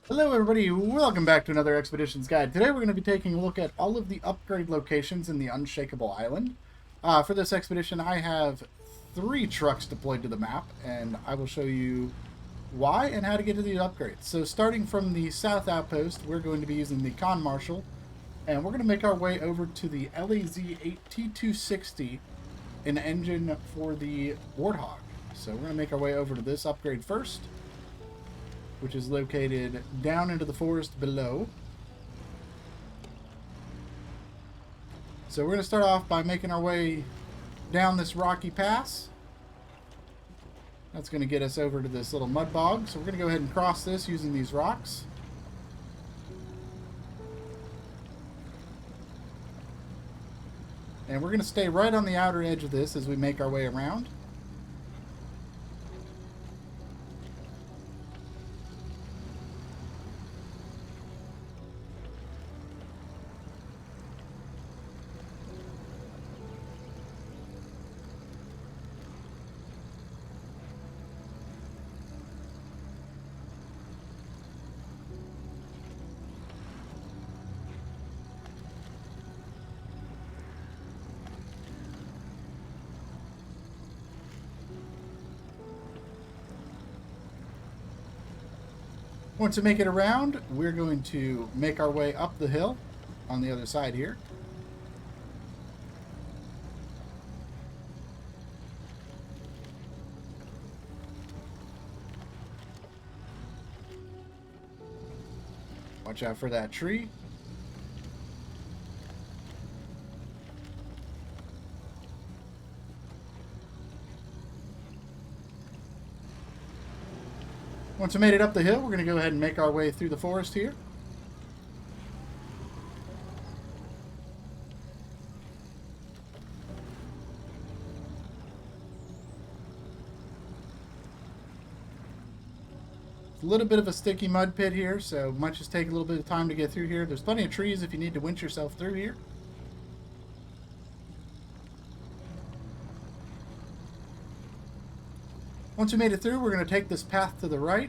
Hello everybody, welcome back to another Expeditions Guide. Today we're going to be taking a look at all of the upgrade locations in the Unshakeable Island. For this expedition I have 3 trucks deployed to the map, and I will show you why and how to get to the upgrades. So starting from the south outpost, we're going to be using the Con Marshal, and we're going to make our way over to the LAZ-8T260, an engine for the Warthog. So we're going to make our way over to this upgrade first, which is located down into the forest below. So we're going to start off by making our way down this rocky pass. That's going to get us over to this little mud bog. So we're going to go ahead and cross this using these rocks. And we're going to stay right on the outer edge of this as we make our way around. Once we make it around, we're going to make our way up the hill on the other side here. Watch out for that tree. Once we made it up the hill, we're going to go ahead and make our way through the forest here. It's a little bit of a sticky mud pit here, so it might just take a little bit of time to get through here. There's plenty of trees if you need to winch yourself through here. Once we made it through, we're going to take this path to the right.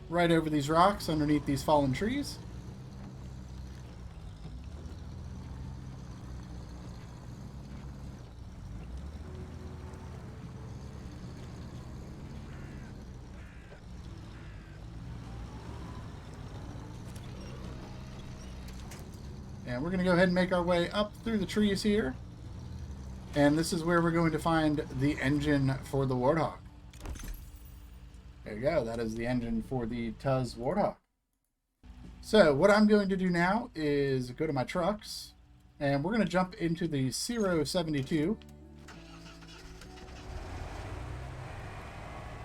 Right over these rocks underneath these fallen trees. And we're going to go ahead and make our way up through the trees here. And this is where we're going to find the engine for the Warthog. There you go. That is the engine for the TUZ Warthog. So what I'm going to do now is go to my trucks, and we're going to jump into the 072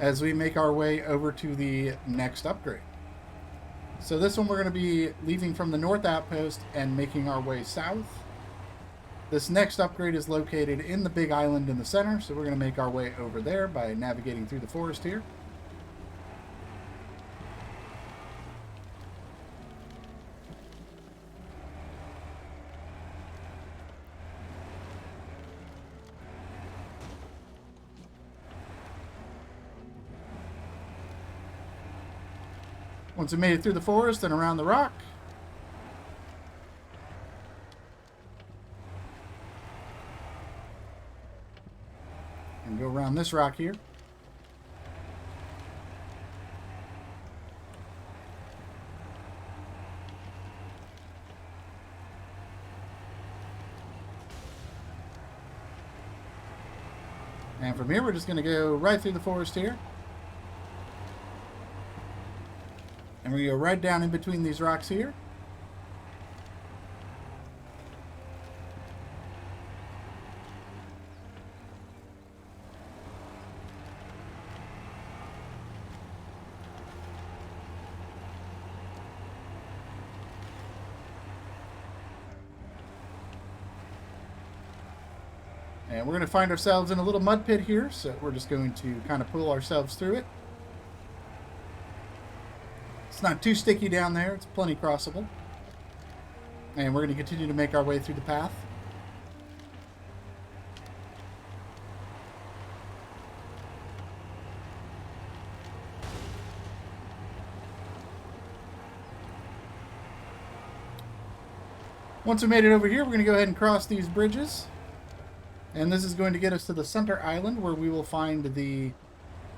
as we make our way over to the next upgrade. So this one we're going to be leaving from the north outpost and making our way south. This next upgrade is located in the big island in the center, so we're going to make our way over there by navigating through the forest here. Once we made it through the forest and around the rock, and go around this rock here. And from here, we're just going to go right through the forest here. And we're going to go right down in between these rocks here. And we're going to find ourselves in a little mud pit here, so we're just going to kind of pull ourselves through it. It's not too sticky down there. It's plenty crossable. And we're going to continue to make our way through the path. Once we made it over here, we're going to go ahead and cross these bridges. And this is going to get us to the center island where we will find the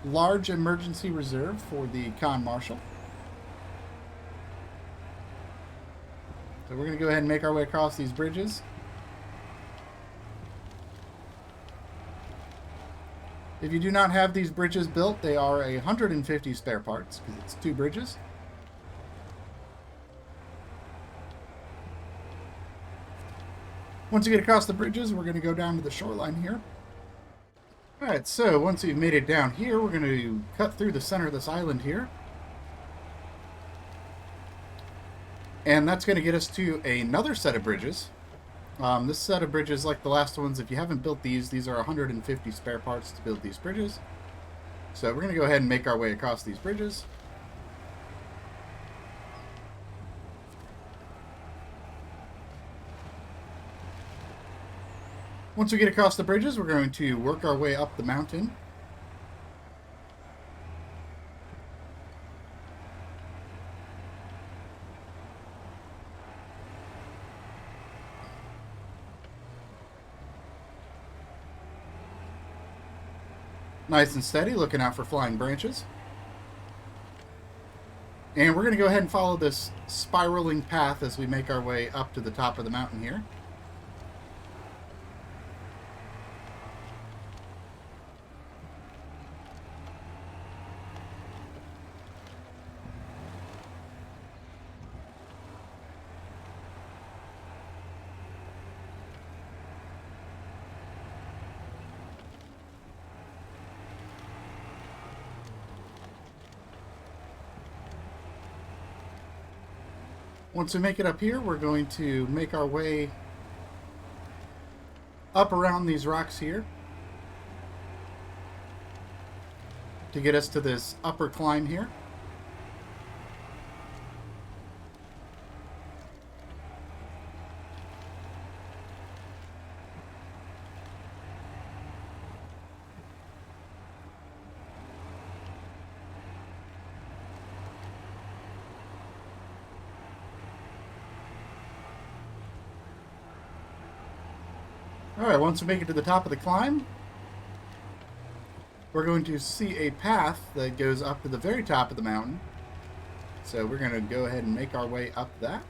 large emergency reserve for the Con Marshal. So we're going to go ahead and make our way across these bridges. If you do not have these bridges built, they are 150 spare parts because it's 2 bridges. Once you get across the bridges, we're going to go down to the shoreline here. Alright, so once we've made it down here, we're going to cut through the center of this island here. And that's going to get us to another set of bridges. This set of bridges, like the last ones, if you haven't built these are 150 spare parts to build these bridges. So we're going to go ahead and make our way across these bridges. Once we get across the bridges, we're going to work our way up the mountain. Nice and steady, looking out for flying branches. And we're going to go ahead and follow this spiraling path as we make our way up to the top of the mountain here. Once we make it up here, we're going to make our way up around these rocks here to get us to this upper climb here. Alright, once we make it to the top of the climb, we're going to see a path that goes up to the very top of the mountain. So we're going to go ahead and make our way up that.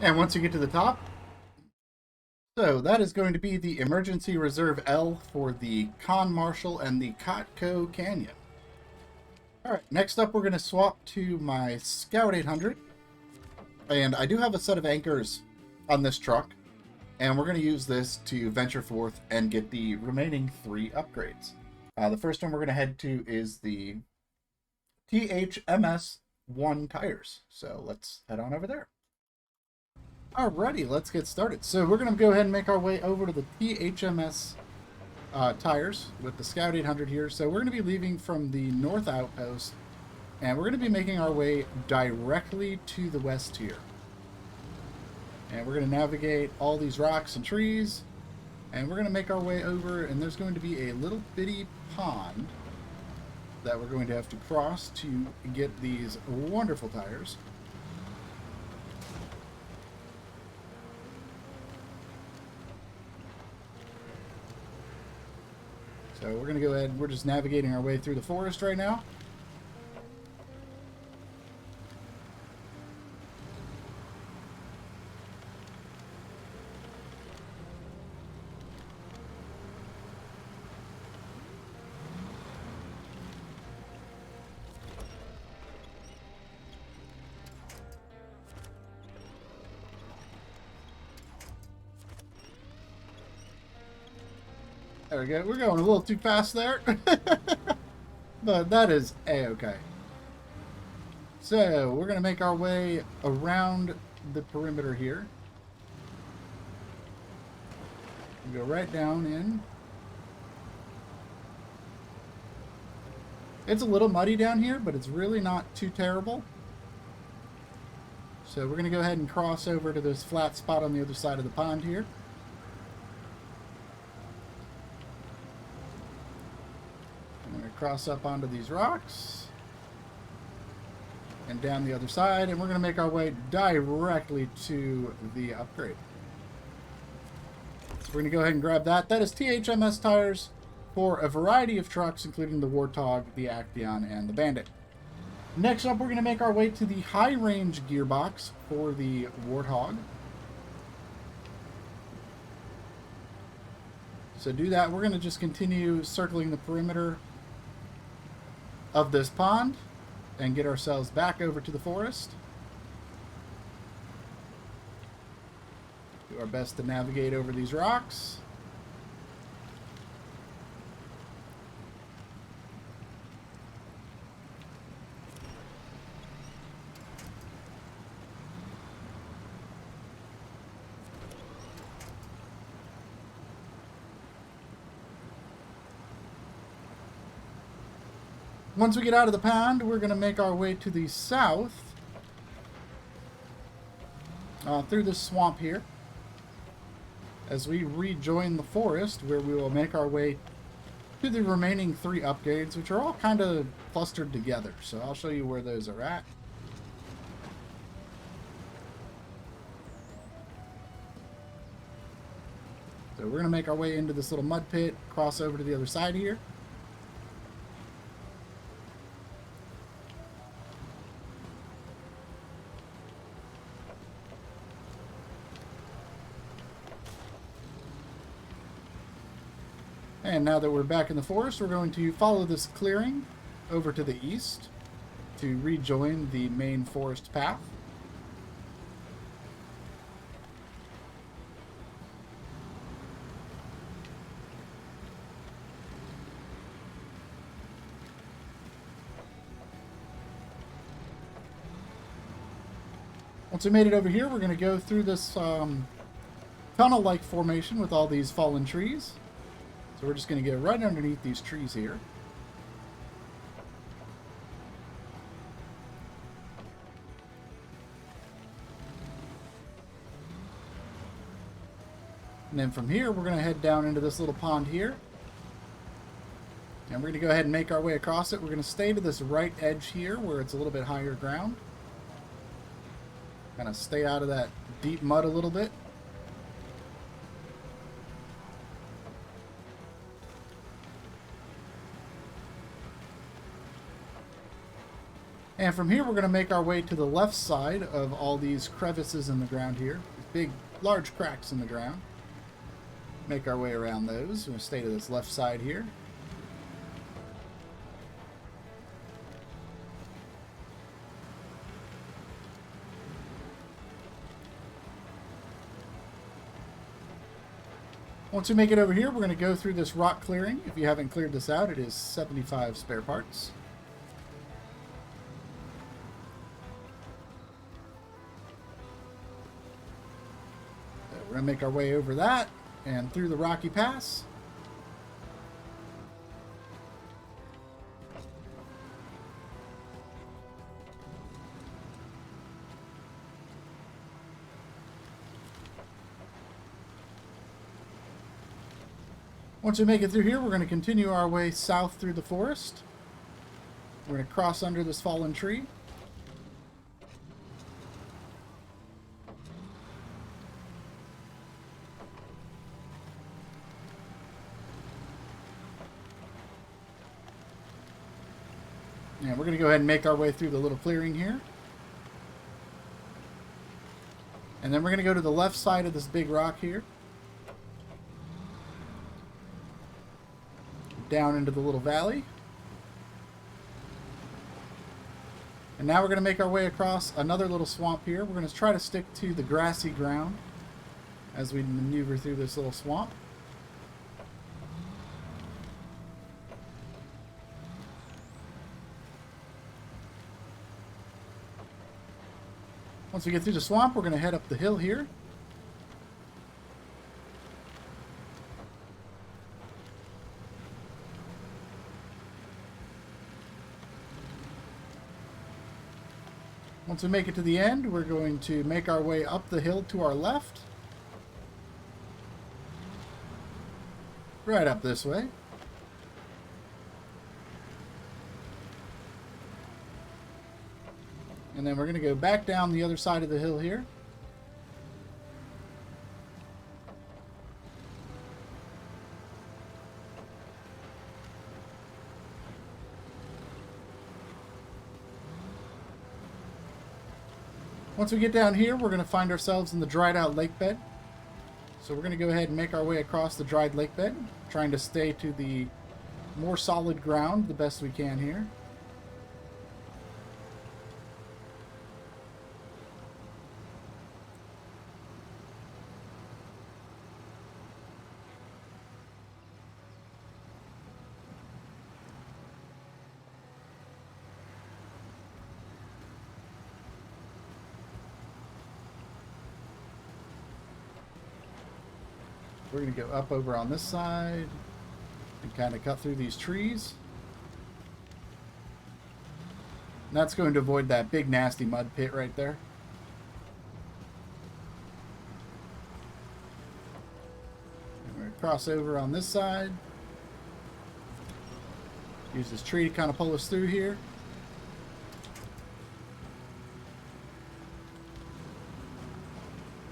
And once you get to the top, so that is going to be the Emergency Reserve L for the Con Marshal and the Cotco Canyon. Alright, next up we're going to swap to my Scout 800. And I do have a set of anchors on this truck. And we're going to use this to venture forth and get the remaining 3 upgrades. The first one we're going to head to is the THMS 1 tires. So let's head on over there. Alrighty, let's get started. So we're going to go ahead and make our way over to the THMS tires with the Scout 800 here. So we're going to be leaving from the north outpost, and we're going to be making our way directly to the west here. And we're going to navigate all these rocks and trees, and we're going to make our way over, and there's going to be a little bitty pond that we're going to have to cross to get these wonderful tires. So we're going to go ahead, we're just navigating our way through the forest right now. There we go. We're going a little too fast there. But that is A-okay. So, we're going to make our way around the perimeter here. Go right down in. It's a little muddy down here, but it's really not too terrible. So we're going to go ahead and cross over to this flat spot on the other side of the pond here. I'm going to cross up onto these rocks and down the other side, and we're going to make our way directly to the upgrade. So we're going to go ahead and grab that. That is THMS tires for a variety of trucks, including the Warthog, the Actaeon, and the Bandit. Next up, we're going to make our way to the Highrange gearbox for the Warthog. So do that. We're going to just continue circling the perimeter of this pond and get ourselves back over to the forest. Do our best to navigate over these rocks. Once we get out of the pond, we're going to make our way to the south through this swamp here as we rejoin the forest, where we will make our way to the remaining 3 upgrades, which are all kind of clustered together. So I'll show you where those are at. So we're going to make our way into this little mud pit, cross over to the other side here. And now that we're back in the forest, we're going to follow this clearing over to the east to rejoin the main forest path. Once we made it over here, we're going to go through this tunnel-like formation with all these fallen trees. So we're just going to get right underneath these trees here. And then from here, we're going to head down into this little pond here. And we're going to go ahead and make our way across it. We're going to stay to this right edge here where it's a little bit higher ground. Kind of stay out of that deep mud a little bit. And from here, we're going to make our way to the left side of all these crevices in the ground here. These big, large cracks in the ground. Make our way around those. We're going to stay to this left side here. Once we make it over here, we're going to go through this rock clearing. If you haven't cleared this out, it is 75 spare parts. We're going to make our way over that and through the rocky pass. Once we make it through here, we're going to continue our way south through the forest. We're going to cross under this fallen tree. And we're going to go ahead and make our way through the little clearing here. And then we're going to go to the left side of this big rock here. Down into the little valley. And now we're going to make our way across another little swamp here. We're going to try to stick to the grassy ground as we maneuver through this little swamp. Once we get through the swamp, we're going to head up the hill here. Once we make it to the end, we're going to make our way up the hill to our left. Right up this way. And then we're going to go back down the other side of the hill here. Once we get down here, we're going to find ourselves in the dried out lake bed. So we're going to go ahead and make our way across the dried lake bed, trying to stay to the more solid ground the best we can here. We're going to go up over on this side and kind of cut through these trees. And that's going to avoid that big nasty mud pit right there. And we're going to cross over on this side. Use this tree to kind of pull us through here.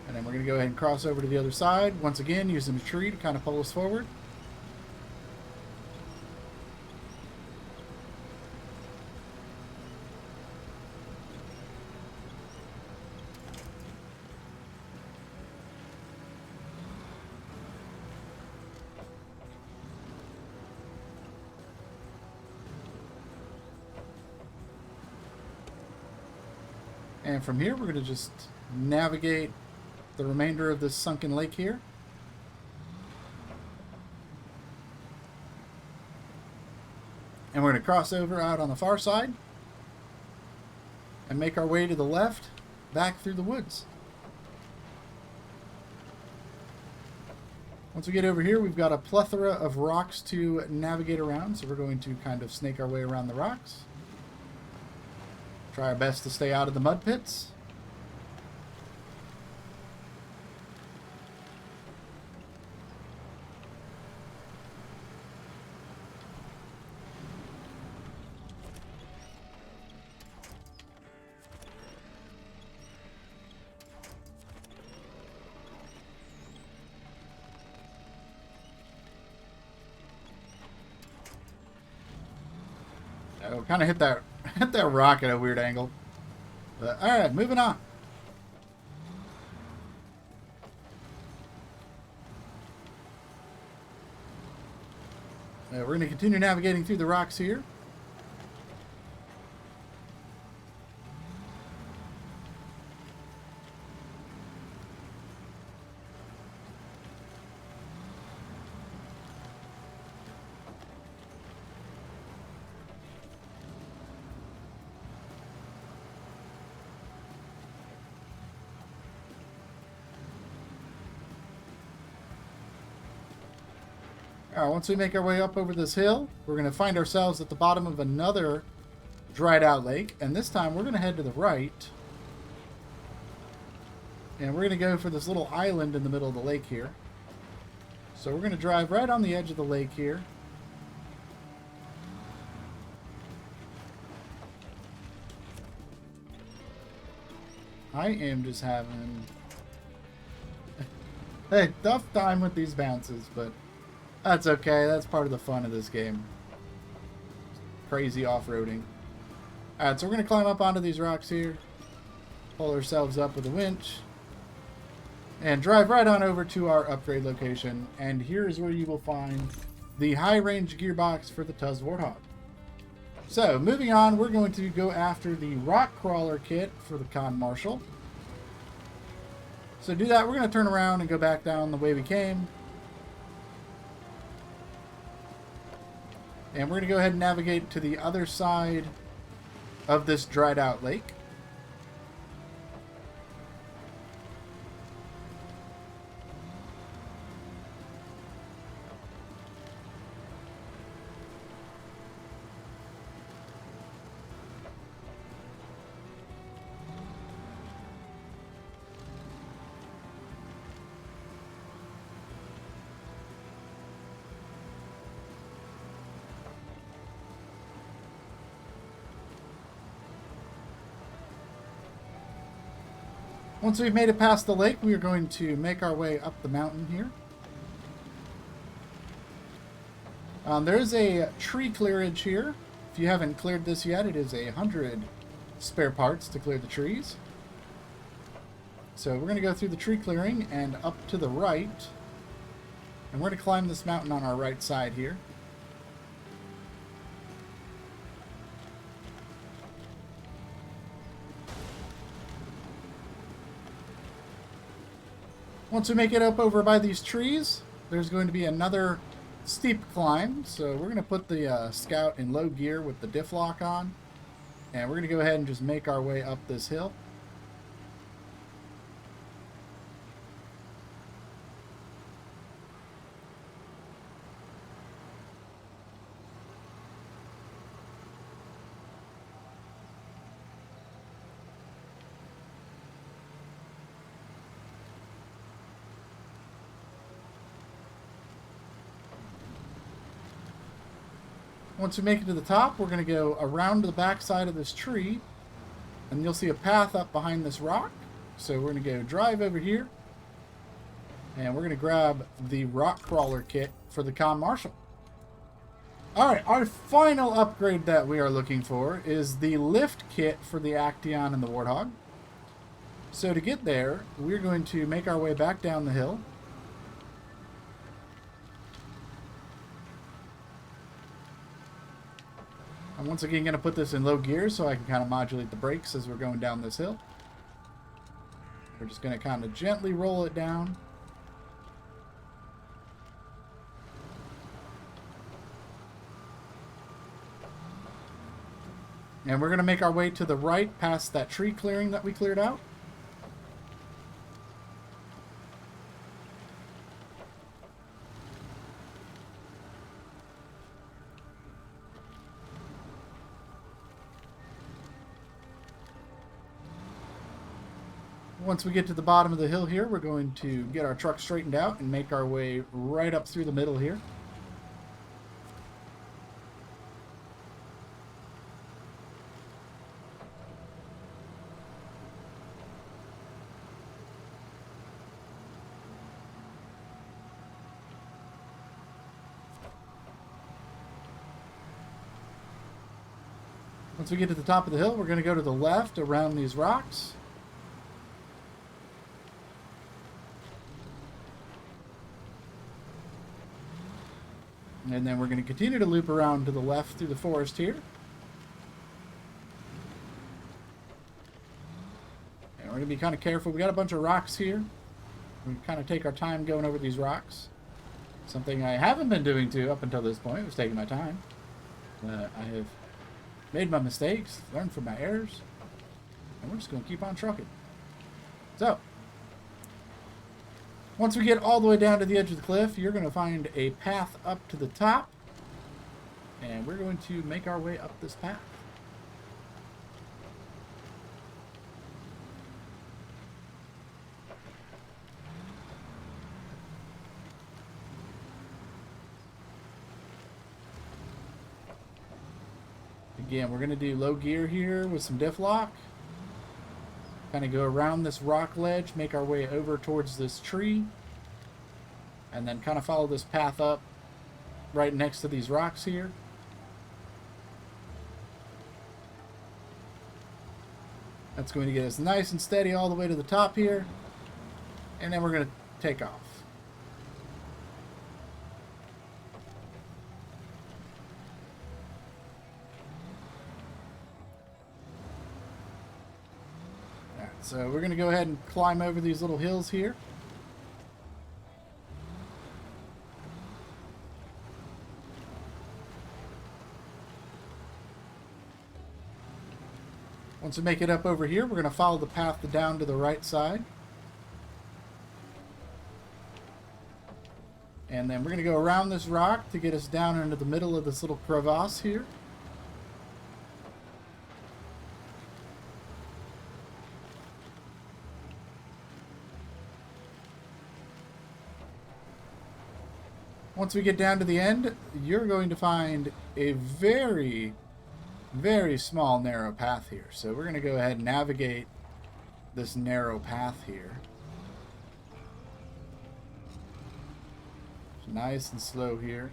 And then we're going to go ahead and cross over to the other side. Once again, using the tree to kind of pull us forward. And from here, we're going to just navigate the remainder of this sunken lake here. And we're going to cross over out on the far side and make our way to the left back through the woods. Once we get over here, we've got a plethora of rocks to navigate around, so we're going to kind of snake our way around the rocks. Try our best to stay out of the mud pits. Oh, kind of hit that rock at a weird angle. But, all right, moving on. We're going to continue navigating through the rocks here. Once we make our way up over this hill, we're going to find ourselves at the bottom of another dried out lake. And this time we're going to head to the right. And we're going to go for this little island in the middle of the lake here. So we're going to drive right on the edge of the lake here. I am just having a tough time with these bounces, but that's okay. That's part of the fun of this game. Crazy off-roading. Alright, so we're going to climb up onto these rocks here. Pull ourselves up with a winch. And drive right on over to our upgrade location. And here is where you will find the high-range gearbox for the TUZ Warthog. So, moving on, we're going to go after the rock crawler kit for the Con Marshal. So to do that, we're going to turn around and go back down the way we came. And we're going to go ahead and navigate to the other side of this dried out lake. Once we've made it past the lake, we are going to make our way up the mountain here. There is a tree clearage here. If you haven't cleared this yet, it is 100 spare parts to clear the trees. So we're going to go through the tree clearing and up to the right. And we're going to climb this mountain on our right side here. Once we make it up over by these trees, there's going to be another steep climb. So we're going to put the Scout in low gear with the diff lock on. And we're going to go ahead and just make our way up this hill. Once we make it to the top, we're going to go around the back side of this tree, and you'll see a path up behind this rock. So we're going to go drive over here, and we're going to grab the rock crawler kit for the Comm Marshal. Alright, our final upgrade that we are looking for is the lift kit for the Actaeon and the Warthog. So to get there, we're going to make our way back down the hill. I'm once again going to put this in low gear so I can kind of modulate the brakes as we're going down this hill. We're just going to kind of gently roll it down. And we're going to make our way to the right past that tree clearing that we cleared out. Once we get to the bottom of the hill here, we're going to get our truck straightened out and make our way right up through the middle here. Once we get to the top of the hill, we're going to go to the left around these rocks. And then we're going to continue to loop around to the left through the forest here. And we're going to be kind of careful. We got a bunch of rocks here. We kind of take our time going over these rocks. Something I haven't been doing too up until this point was taking my time. I have made my mistakes, learned from my errors, and we're just going to keep on trucking. So, once we get all the way down to the edge of the cliff, you're going to find a path up to the top. And we're going to make our way up this path. Again, we're going to do low gear here with some diff lock. Kind of go around this rock ledge, make our way over towards this tree, and then kind of follow this path up right next to these rocks here. That's going to get us nice and steady all the way to the top here, and then we're going to take off. So we're going to go ahead and climb over these little hills here. Once we make it up over here, we're going to follow the path down to the right side. And then we're going to go around this rock to get us down into the middle of this little crevasse here. Once we get down to the end, you're going to find a very, very small, narrow path here. So we're going to go ahead and navigate this narrow path here. Nice and slow here.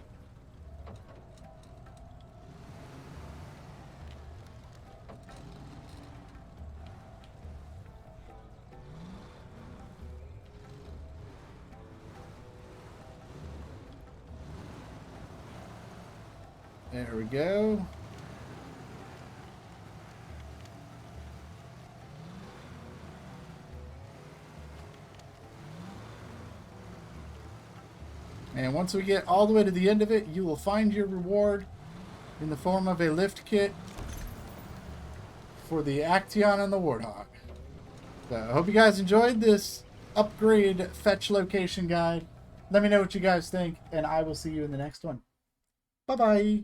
There we go. And once we get all the way to the end of it, you will find your reward in the form of a lift kit for the Actaeon and the Warthog. So I hope you guys enjoyed this upgrade fetch location guide. Let me know what you guys think, and I will see you in the next one. Bye-bye.